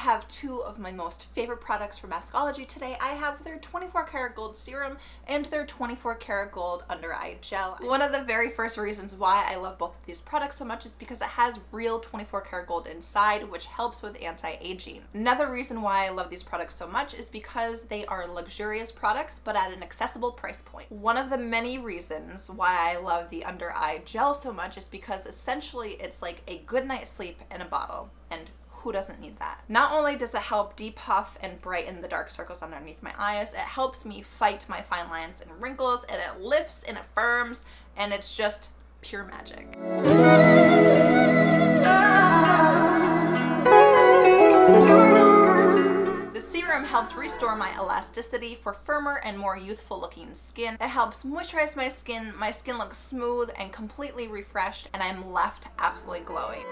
have two of my most favorite products from Masqueology today. I have their 24 karat gold serum and their 24 karat gold under eye gel. One of the very first reasons why I love both of these products so much is because it has real 24 karat gold inside, which helps with anti-aging. Another reason why I love these products so much is because they are luxurious products but at an accessible price point. One of the many reasons why I love the under eye gel so much is because essentially it's like a good night's sleep in a bottle, and who doesn't need that? Not only does it help depuff and brighten the dark circles underneath my eyes, it helps me fight my fine lines and wrinkles, and it lifts and affirms, and it's just pure magic. The serum helps restore my elasticity for firmer and more youthful looking skin. It helps moisturize my skin looks smooth and completely refreshed, and I'm left absolutely glowing.